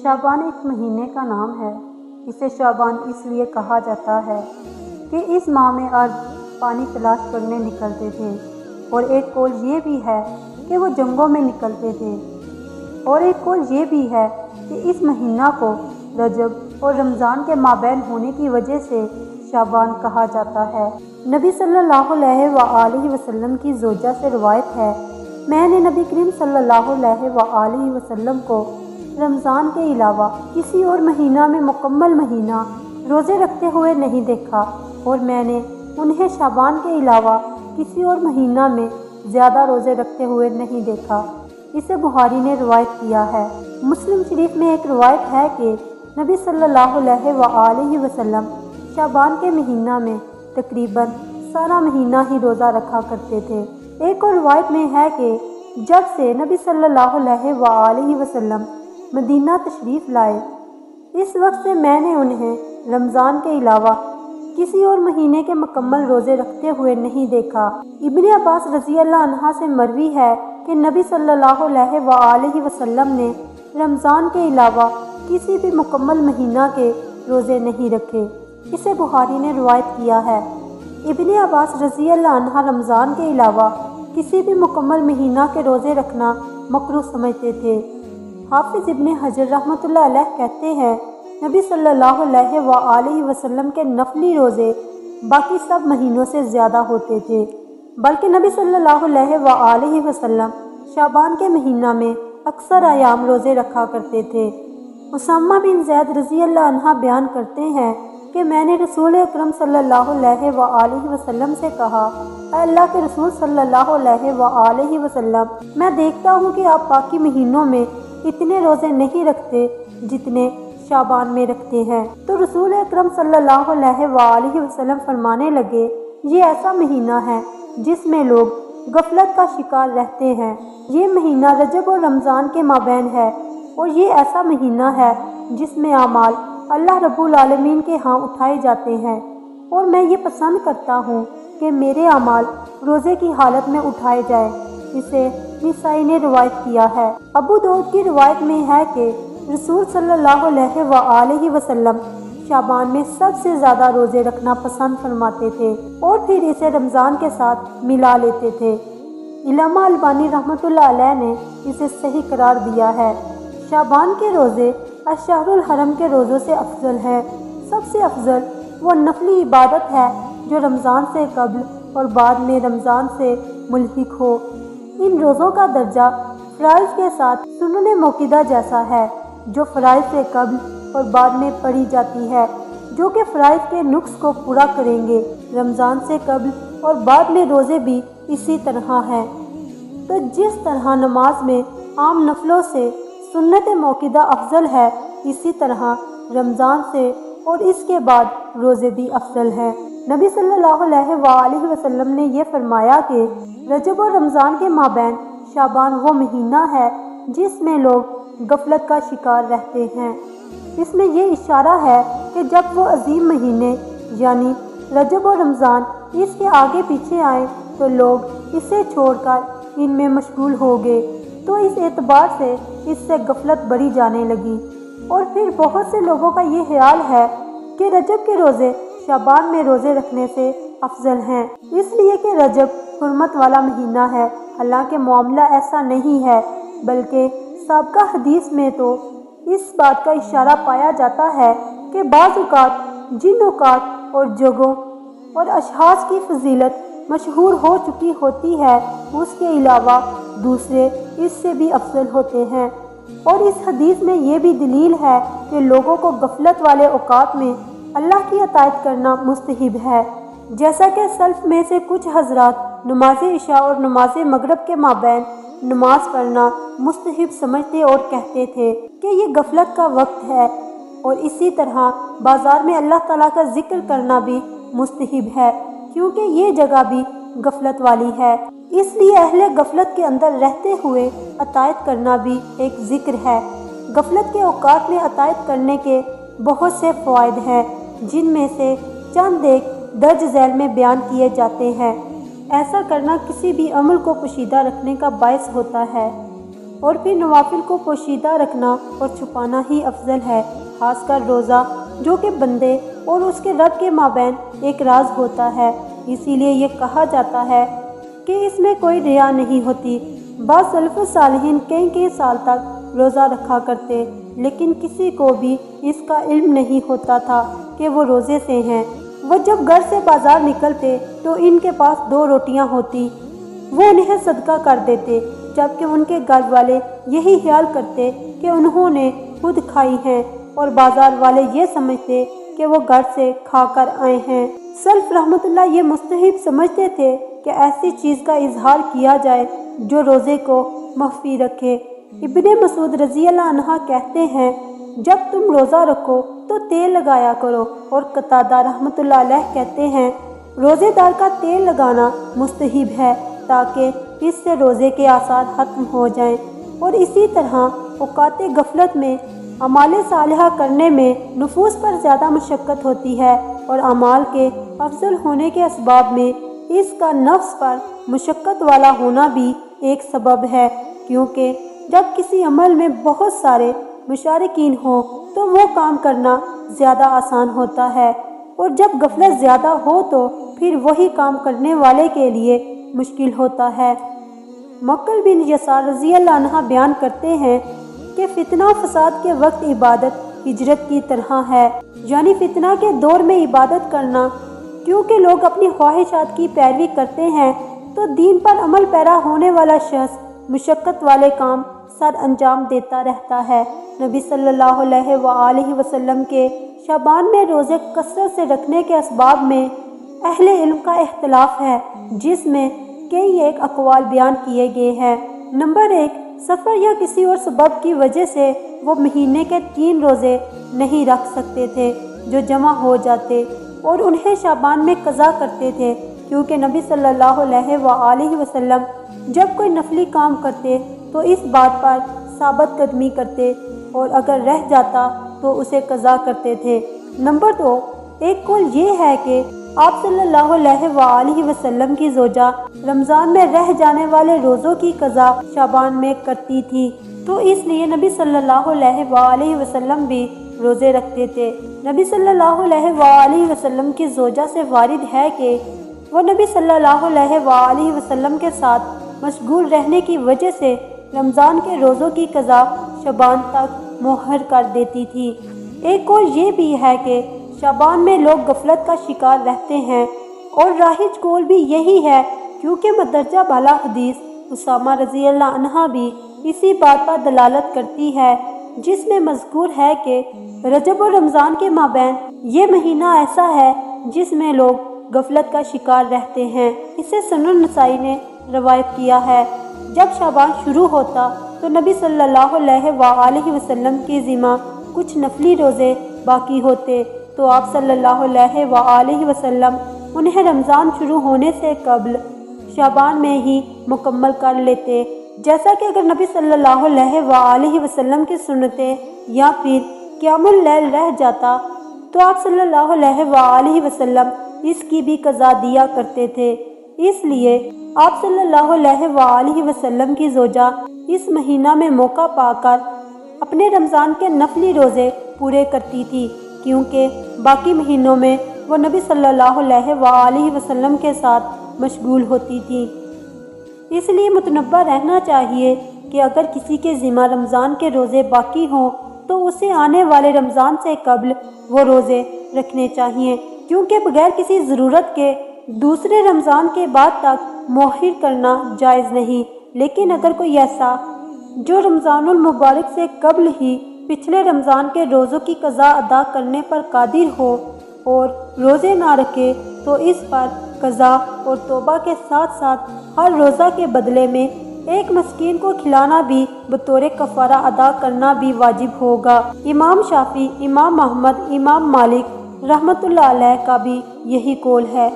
شعبان ایک مہینے کا نام ہے۔ اسے شعبان اس لیے کہا جاتا ہے کہ اس ماہ میں عرب پانی تلاش کرنے نکلتے تھے، اور ایک قول یہ بھی ہے کہ وہ جنگوں میں نکلتے تھے، اور ایک قول یہ بھی ہے کہ اس مہینہ کو رجب اور رمضان کے مابین ہونے کی وجہ سے شعبان کہا جاتا ہے۔ نبی صلی اللہ علیہ وآلہ وسلم کی زوجہ سے روایت ہے، میں نے نبی کریم صلی اللہ علیہ وآلہ وسلم کو رمضان کے علاوہ کسی اور مہینہ میں مکمل مہینہ روزے رکھتے ہوئے نہیں دیکھا، اور میں نے انہیں شعبان کے علاوہ کسی اور مہینہ میں زیادہ روزے رکھتے ہوئے نہیں دیکھا۔ اسے بخاری نے روایت کیا ہے۔ مسلم شریف میں ایک روایت ہے کہ نبی صلی اللہ علیہ وآلہ وسلم شعبان کے مہینہ میں تقریباً سارا مہینہ ہی روزہ رکھا کرتے تھے۔ ایک اور روایت میں ہے کہ جب سے نبی صلی اللہ علیہ وآلہ وسلم مدینہ تشریف لائے، اس وقت سے میں نے انہیں رمضان کے علاوہ کسی اور مہینے کے مکمل روزے رکھتے ہوئے نہیں دیکھا۔ ابن عباس رضی اللہ عنہ سے مروی ہے کہ نبی صلی اللہ علیہ وآلہ وسلم نے رمضان کے علاوہ کسی بھی مکمل مہینہ کے روزے نہیں رکھے۔ اسے بخاری نے روایت کیا ہے۔ ابن عباس رضی اللہ عنہ رمضان کے علاوہ کسی بھی مکمل مہینہ کے روزے رکھنا مکروہ سمجھتے تھے۔ حافظ ابن حجر رحمۃ اللہ علیہ کہتے ہیں، نبی صلی اللہ علیہ وآلہ وسلم کے نفلی روزے باقی سب مہینوں سے زیادہ ہوتے تھے، بلکہ نبی صلی اللہ علیہ وآلہ وسلم شعبان کے مہینہ میں اکثر ایام روزے رکھا کرتے تھے۔ اسامہ بن زید رضی اللہ عنہ بیان کرتے ہیں کہ میں نے رسول اکرم صلی اللہ علیہ وآلہ وسلم سے کہا، اے اللہ کے رسول صلی اللہ علیہ وآلہ وسلم، میں دیکھتا ہوں کہ آپ باقی مہینوں میں اتنے روزے نہیں رکھتے جتنے شعبان میں رکھتے ہیں۔ تو رسول اکرم صلی اللہ علیہ وآلہ وسلم فرمانے لگے، یہ ایسا مہینہ ہے جس میں لوگ غفلت کا شکار رہتے ہیں۔ یہ مہینہ رجب اور رمضان کے مابین ہے، اور یہ ایسا مہینہ ہے جس میں اعمال اللہ رب العالمین کے ہاں اٹھائے جاتے ہیں، اور میں یہ پسند کرتا ہوں کہ میرے اعمال روزے کی حالت میں اٹھائے جائیں۔ اسے نسائی نے روایت کیا ہے۔ ابو داؤد کی روایت میں ہے کہ رسول صلی اللہ علیہ وآلہ وسلم شعبان میں سب سے زیادہ روزے رکھنا پسند فرماتے تھے، اور پھر اسے رمضان کے ساتھ ملا لیتے تھے۔ علامہ البانی رحمۃ اللہ علیہ نے اسے صحیح قرار دیا ہے۔ شعبان کے روزے اشہر الحرم کے روزوں سے افضل ہیں۔ سب سے افضل وہ نفلی عبادت ہے جو رمضان سے قبل اور بعد میں رمضان سے ملحق ہو۔ ان روزوں کا درجہ فرائض کے ساتھ سنن موقدہ جیسا ہے، جو فرائض سے قبل اور بعد میں پڑھی جاتی ہے، جو کہ فرائض کے نقص کو پورا کریں گے۔ رمضان سے قبل اور بعد میں روزے بھی اسی طرح ہیں۔ تو جس طرح نماز میں عام نفلوں سے سنت موقدہ افضل ہے، اسی طرح رمضان سے اور اس کے بعد روزے بھی افضل ہیں۔ نبی صلی اللہ علیہ وآلہ وسلم نے یہ فرمایا کہ رجب اور رمضان کے مابین شعبان وہ مہینہ ہے جس میں لوگ غفلت کا شکار رہتے ہیں۔ اس میں یہ اشارہ ہے کہ جب وہ عظیم مہینے یعنی رجب اور رمضان اس کے آگے پیچھے آئے تو لوگ اسے چھوڑ کر ان میں مشغول ہو گئے، تو اس اعتبار سے اس سے غفلت بڑھی جانے لگی۔ اور پھر بہت سے لوگوں کا یہ خیال ہے کہ رجب کے روزے شعبان میں روزے رکھنے سے افضل ہیں، اس لیے کہ رجب حرمت والا مہینہ ہے۔ حالانکہ معاملہ ایسا نہیں ہے، بلکہ سابقہ حدیث میں تو اس بات کا اشارہ پایا جاتا ہے کہ بعض اوقات جن اوقات اور جگہوں اور اشخاص کی فضیلت مشہور ہو چکی ہوتی ہے، اس کے علاوہ دوسرے اس سے بھی افضل ہوتے ہیں۔ اور اس حدیث میں یہ بھی دلیل ہے کہ لوگوں کو غفلت والے اوقات میں اللہ کی اطاعت کرنا مستحب ہے، جیسا کہ سلف میں سے کچھ حضرات نماز عشاء اور نماز مغرب کے مابین نماز پڑھنا مستحب سمجھتے اور کہتے تھے کہ یہ غفلت کا وقت ہے، اور اسی طرح بازار میں اللہ تعالیٰ کا ذکر کرنا بھی مستحب ہے، کیونکہ یہ جگہ بھی غفلت والی ہے۔ اس لیے اہل غفلت کے اندر رہتے ہوئے اطاعت کرنا بھی ایک ذکر ہے۔ غفلت کے اوقات میں اطاعت کرنے کے بہت سے فوائد ہیں، جن میں سے چند ایک درج ذیل میں بیان کیے جاتے ہیں۔ ایسا کرنا کسی بھی عمل کو پوشیدہ رکھنے کا باعث ہوتا ہے۔ اور پھر نوافل کو پوشیدہ رکھنا اور چھپانا ہی افضل ہے، خاص کر روزہ جو کہ بندے اور اس کے رب کے مابین ایک راز ہوتا ہے۔ اسی لیے یہ کہا جاتا ہے کہ اس میں کوئی ریا نہیں ہوتی۔ بعض سلف صالحین کئی سال تک روزہ رکھا کرتے، لیکن کسی کو بھی اس کا علم نہیں ہوتا تھا کہ وہ روزے سے ہیں۔ وہ جب گھر سے بازار نکلتے تو ان کے پاس 2 روٹیاں ہوتی، وہ انہیں صدقہ کر دیتے، جبکہ ان کے گھر والے یہی خیال کرتے کہ انہوں نے خود کھائی ہیں، اور بازار والے یہ سمجھتے کہ وہ گھر سے کھا کر آئے ہیں۔ سلف رحمۃ اللہ یہ مستحب سمجھتے تھے کہ ایسی چیز کا اظہار کیا جائے جو روزے کو مخفی رکھے۔ ابن مسعود رضی اللہ عنہ کہتے ہیں، جب تم روزہ رکھو تو تیل لگایا کرو، اور قتادہ رحمۃ اللہ علیہ کہتے ہیں، روزے دار کا تیل لگانا مستحب ہے تاکہ اس سے روزے کے آثار ختم ہو جائیں۔ اور اسی طرح اوقات غفلت میں اعمال صالحہ کرنے میں نفوس پر زیادہ مشقت ہوتی ہے، اور اعمال کے افضل ہونے کے اسباب میں اس کا نفس پر مشقت والا ہونا بھی ایک سبب ہے، کیونکہ جب کسی عمل میں بہت سارے مشارکین ہوں تو وہ کام کرنا زیادہ آسان ہوتا ہے، اور جب غفلت زیادہ ہو تو پھر وہی کام کرنے والے کے لیے مشکل ہوتا ہے۔ مقل بن یسار رضی اللہ عنہ بیان کرتے ہیں کہ فتنہ و فساد کے وقت عبادت ہجرت کی طرح ہے، یعنی فتنہ کے دور میں عبادت کرنا، کیونکہ لوگ اپنی خواہشات کی پیروی کرتے ہیں، تو دین پر عمل پیرا ہونے والا شخص مشقت والے کام سر انجام دیتا رہتا ہے۔ نبی صلی اللہ علیہ وآلہ وسلم کے شعبان میں روزے کثرت سے رکھنے کے اسباب میں اہل علم کا اختلاف ہے، جس میں کئی ایک اقوال بیان کیے گئے ہیں۔ نمبر 1، سفر یا کسی اور سبب کی وجہ سے وہ مہینے کے 3 روزے نہیں رکھ سکتے تھے جو جمع ہو جاتے، اور انہیں شعبان میں قضا کرتے تھے، کیونکہ نبی صلی اللہ علیہ وآلہ وسلم جب کوئی نفلی کام کرتے تو اس بات پر ثابت قدمی کرتے، اور اگر رہ جاتا تو اسے قضا کرتے تھے۔ نمبر 2، ایک قول یہ ہے کہ آپ صلی اللہ علیہ وآلہ وسلم کی زوجہ رمضان میں رہ جانے والے روزوں کی قضا شعبان میں کرتی تھی، تو اس لیے نبی صلی اللہ علیہ وآلہ وسلم بھی روزے رکھتے تھے۔ نبی صلی اللہ علیہ وآلہ وسلم کی زوجہ سے وارد ہے کہ وہ نبی صلی اللہ علیہ وآلہ وسلم کے ساتھ مشغول رہنے کی وجہ سے رمضان کے روزوں کی قضا شعبان تک مؤخر کر دیتی تھی۔ ایک اور یہ بھی ہے کہ شعبان میں لوگ غفلت کا شکار رہتے ہیں، اور راہج قول بھی یہی ہے، کیونکہ مدرجہ بالا حدیث اسامہ رضی اللہ عنہ بھی اسی بات پر دلالت کرتی ہے، جس میں مذکور ہے کہ رجب و رمضان کے مابین یہ مہینہ ایسا ہے جس میں لوگ غفلت کا شکار رہتے ہیں۔ اسے سنن نسائی نے روایت کیا ہے، جب شعبان شروع ہوتا تو نبی صلی اللہ علیہ وآلہ وسلم کی ذمہ کچھ نفلی روزے باقی ہوتے، تو آپ صلی اللہ علیہ وآلہ وسلم انہیں رمضان شروع ہونے سے قبل شعبان میں ہی مکمل کر لیتے، جیسا کہ اگر نبی صلی اللہ علیہ وآلہ وسلم کی سنتیں یا پھر قیام اللیل رہ جاتا تو آپ صلی اللہ علیہ وآلہ وسلم اس کی بھی قضا دیا کرتے تھے۔ اس لیے آپ صلی اللہ علیہ وآلہ وسلم کی زوجہ اس مہینہ میں موقع پا کر اپنے رمضان کے نفلی روزے پورے کرتی تھی، کیونکہ باقی مہینوں میں وہ نبی صلی اللہ علیہ وآلہ وسلم کے ساتھ مشغول ہوتی تھی۔ اس لیے متنبہ رہنا چاہیے کہ اگر کسی کے ذمہ رمضان کے روزے باقی ہوں تو اسے آنے والے رمضان سے قبل وہ روزے رکھنے چاہیے، کیونکہ بغیر کسی ضرورت کے دوسرے رمضان کے بعد تک مؤخر کرنا جائز نہیں۔ لیکن اگر کوئی ایسا جو رمضان المبارک سے قبل ہی پچھلے رمضان کے روزوں کی قضا ادا کرنے پر قادر ہو اور روزے نہ رکھے تو اس پر قضا اور توبہ کے ساتھ ساتھ ہر روزہ کے بدلے میں ایک مسکین کو کھلانا بھی بطور کفارہ ادا کرنا بھی واجب ہوگا۔ امام شافعی، امام احمد، امام مالک رحمۃ اللہ علیہ کا بھی یہی قول ہے۔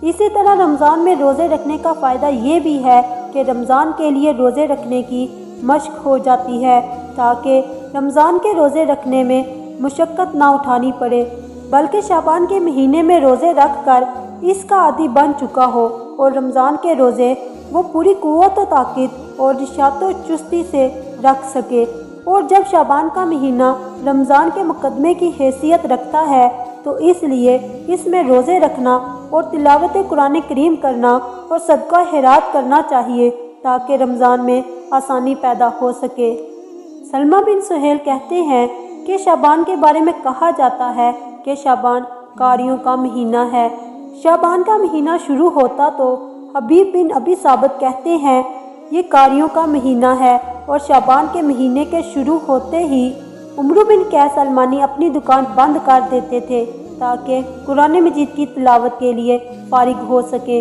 اسی طرح رمضان میں روزے رکھنے کا فائدہ یہ بھی ہے کہ رمضان کے لیے روزے رکھنے کی مشق ہو جاتی ہے، تاکہ رمضان کے روزے رکھنے میں مشقت نہ اٹھانی پڑے، بلکہ شعبان کے مہینے میں روزے رکھ کر اس کا عادی بن چکا ہو، اور رمضان کے روزے وہ پوری قوت و طاقت اور نشاط و چستی سے رکھ سکے۔ اور جب شعبان کا مہینہ رمضان کے مقدمے کی حیثیت رکھتا ہے تو اس لیے اس میں روزے رکھنا اور تلاوت قرآن کریم کرنا اور صدقہ خیرات کرنا چاہیے تاکہ رمضان میں آسانی پیدا ہو سکے۔ سلمہ بن سہیل کہتے ہیں کہ شعبان کے بارے میں کہا جاتا ہے کہ شعبان قاریوں کا مہینہ ہے۔ شعبان کا مہینہ شروع ہوتا تو حبیب بن ابی ثابت کہتے ہیں یہ قاریوں کا مہینہ ہے، اور شعبان کے مہینے کے شروع ہوتے ہی عمرو بن قیس المانی اپنی دکان بند کر دیتے تھے تاکہ قرآن مجید کی تلاوت کے لیے فارغ ہو سکے۔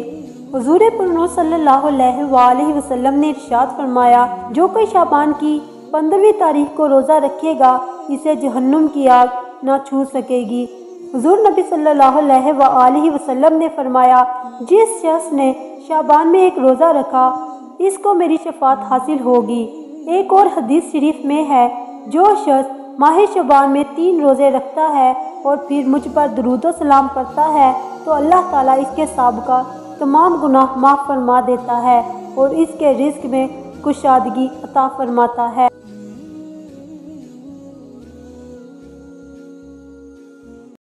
حضور پرنور صلی اللہ علیہ وآلہ وسلم نے ارشاد فرمایا، جو کوئی شعبان کی 15ویں تاریخ کو روزہ رکھے گا اسے جہنم کی آگ نہ چھو سکے گی۔ حضور نبی صلی اللہ علیہ وآلہ وسلم نے فرمایا، جس شخص نے شعبان میں ایک روزہ رکھا اس کو میری شفاعت حاصل ہوگی۔ ایک اور حدیث شریف میں ہے، جو شخص ماہ شعبان میں 3 روزے رکھتا ہے اور پھر مجھ پر درود و سلام پڑھتا ہے تو اللہ تعالیٰ اس کے سابقہ تمام گناہ معاف فرما دیتا ہے اور اس کے رزق میں کشادگی عطا فرماتا ہے۔